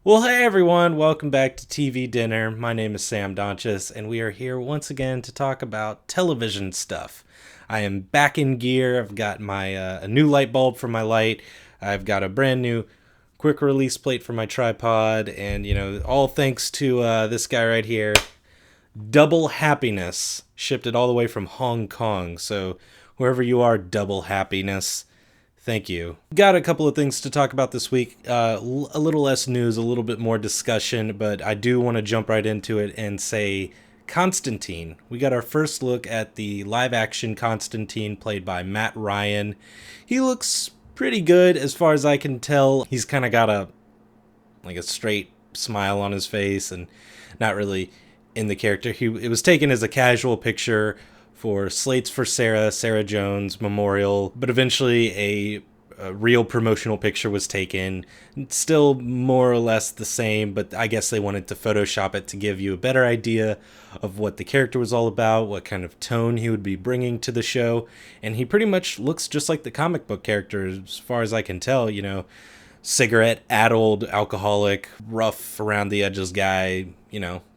Well, hey everyone, welcome back to TV Dinner. My name is Sam Donches, and we are here once again to talk about television stuff. I am back in gear. I've got my a new light bulb for my light. I've got a brand new quick release plate for my tripod, and all thanks to this guy right here, Double Happiness. Shipped it all the way from Hong Kong. So wherever you are, Double Happiness. Thank you. Got a couple of things to talk about this week. A little less news, a little bit more discussion, but I do want to jump right into it and say Constantine. We got our first look at the live action Constantine played by Matt Ryan. He looks pretty good as far as I can tell. He's kind of got a straight smile on his face and not really in the character. It was taken as a casual picture for Slates for Sarah Jones Memorial, but eventually a real promotional picture was taken. It's still more or less the same, but I guess they wanted to Photoshop it to give you a better idea of what the character was all about, what kind of tone he would be bringing to the show, and he pretty much looks just like the comic book character as far as I can tell, cigarette-addled, alcoholic, rough around the edges guy.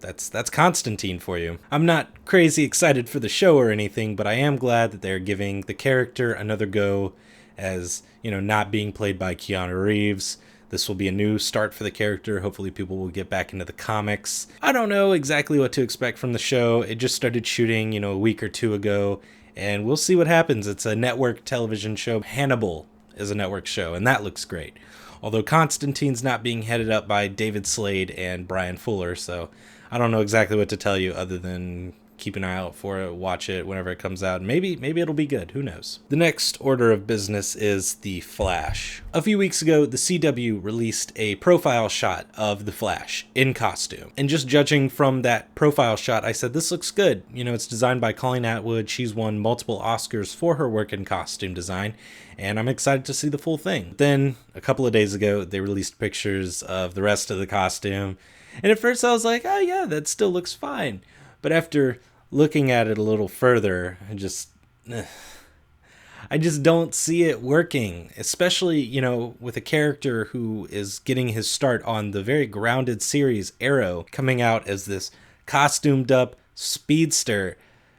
That's Constantine for you. I'm not crazy excited for the show or anything, but I am glad that they're giving the character another go as, not being played by Keanu Reeves. This will be a new start for the character. Hopefully people will get back into the comics. I don't know exactly what to expect from the show. It just started shooting, a week or two ago, and we'll see what happens. It's a network television show. Hannibal is a network show, and that looks great. Although Constantine's not being headed up by David Slade and Brian Fuller, so I don't know exactly what to tell you other than keep an eye out for it, watch it whenever it comes out. Maybe it'll be good, who knows. The next order of business is The Flash. A few weeks ago, the CW released a profile shot of the Flash in costume. And just judging from that profile shot, I said, this looks good. It's designed by Colleen Atwood. She's won multiple Oscars for her work in costume design, and I'm excited to see the full thing. Then, a couple of days ago, they released pictures of the rest of the costume, and at first I was like, oh yeah, that still looks fine. But after looking at it a little further, I just don't see it working, especially, with a character who is getting his start on the very grounded series Arrow, coming out as this costumed up speedster.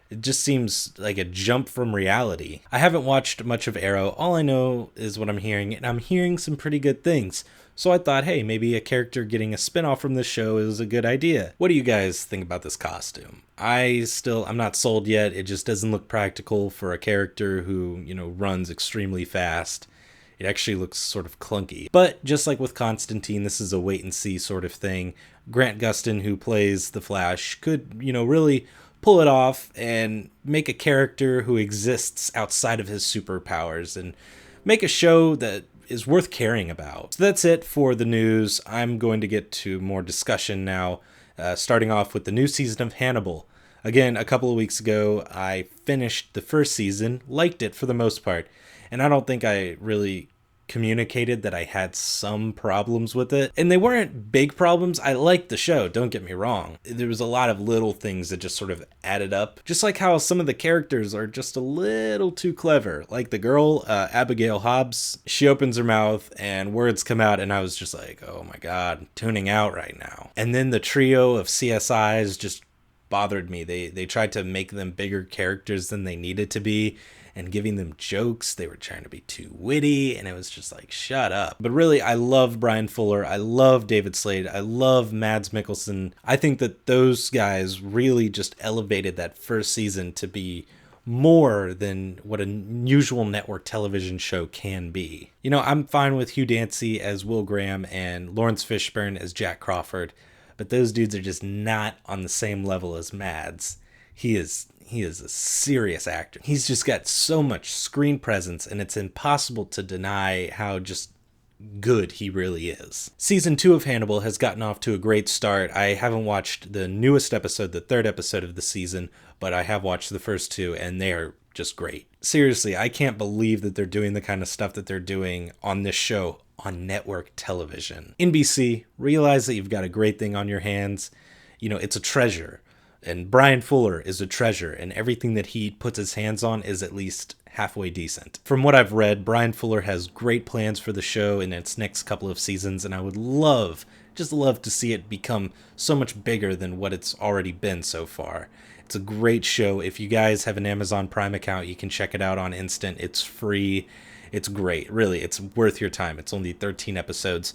It just seems like a jump from reality. I haven't watched much of Arrow. All I know is what I'm hearing, and I'm hearing some pretty good things. So I thought, hey, maybe a character getting a spinoff from this show is a good idea. What do you guys think about this costume? I'm not sold yet. It just doesn't look practical for a character who, runs extremely fast. It actually looks sort of clunky. But just like with Constantine, this is a wait and see sort of thing. Grant Gustin, who plays the Flash, could, really pull it off and make a character who exists outside of his superpowers and make a show that is worth caring about. So that's it for the news. I'm going to get to more discussion now, starting off with the new season of Hannibal. Again, a couple of weeks ago, I finished the first season, liked it for the most part, and I don't think I really communicated that I had some problems with it. And they weren't big problems. I liked the show, don't get me wrong. There was a lot of little things that just sort of added up. Just like how some of the characters are just a little too clever. Like the girl, Abigail Hobbs, she opens her mouth and words come out and I was just like, oh my god, I'm tuning out right now. And then the trio of CSIs just bothered me. They tried to make them bigger characters than they needed to be, and giving them jokes. They were trying to be too witty, and it was just like, shut up. But really, I love Brian Fuller. I love David Slade. I love Mads Mikkelsen. I think that those guys really just elevated that first season to be more than what a usual network television show can be. I'm fine with Hugh Dancy as Will Graham and Lawrence Fishburne as Jack Crawford, but those dudes are just not on the same level as Mads. He is a serious actor. He's just got so much screen presence, and it's impossible to deny how just good he really is. Season 2 of Hannibal has gotten off to a great start. I haven't watched the newest episode, the third episode of the season, but I have watched the first two, and they are just great. Seriously, I can't believe that they're doing the kind of stuff that they're doing on this show on network television. NBC, realize that you've got a great thing on your hands. It's a treasure. And Brian Fuller is a treasure, and everything that he puts his hands on is at least halfway decent. From what I've read, Brian Fuller has great plans for the show in its next couple of seasons, and I would love Just love to see it become so much bigger than what it's already been so far. It's a great show. If you guys have an Amazon Prime account, you can check it out on Instant. It's free. It's great. Really, it's worth your time. It's only 13 episodes.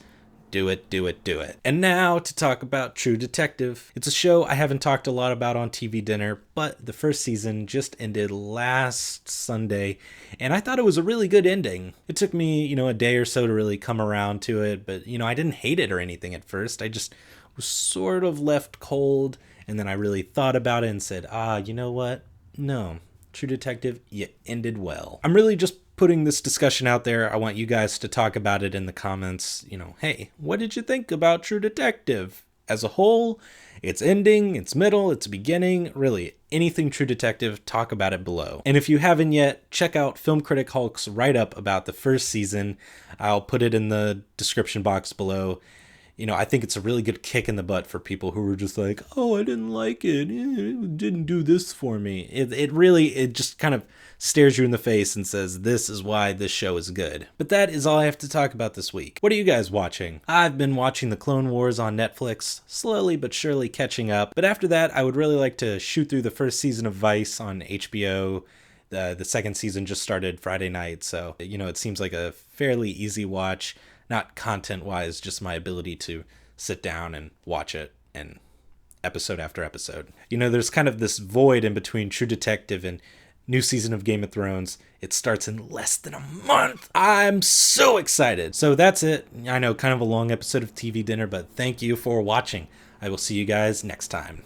Do it, do it, do it. And now to talk about True Detective. It's a show I haven't talked a lot about on TV Dinner, but the first season just ended last Sunday, and I thought it was a really good ending. It took me, a day or so to really come around to it, but, I didn't hate it or anything at first. I just was sort of left cold, and then I really thought about it and said, you know what? No, True Detective, you ended well. I'm really just putting this discussion out there. I want you guys to talk about it in the comments. Hey, what did you think about True Detective? As a whole, its ending, its middle, its beginning, really, anything True Detective, talk about it below. And if you haven't yet, check out Film Critic Hulk's write-up about the first season. I'll put it in the description box below. I think it's a really good kick in the butt for people who were just like, oh, I didn't like it. It didn't do this for me. It just kind of stares you in the face and says, this is why this show is good. But that is all I have to talk about this week. What are you guys watching? I've been watching The Clone Wars on Netflix, slowly but surely catching up. But after that, I would really like to shoot through the first season of Vice on HBO. The second season just started Friday night, so, it seems like a fairly easy watch. Not content-wise, just my ability to sit down and watch it, and episode after episode. There's kind of this void in between True Detective and new season of Game of Thrones. It starts in less than a month. I'm so excited. So that's it. I know, kind of a long episode of TV Dinner, but thank you for watching. I will see you guys next time.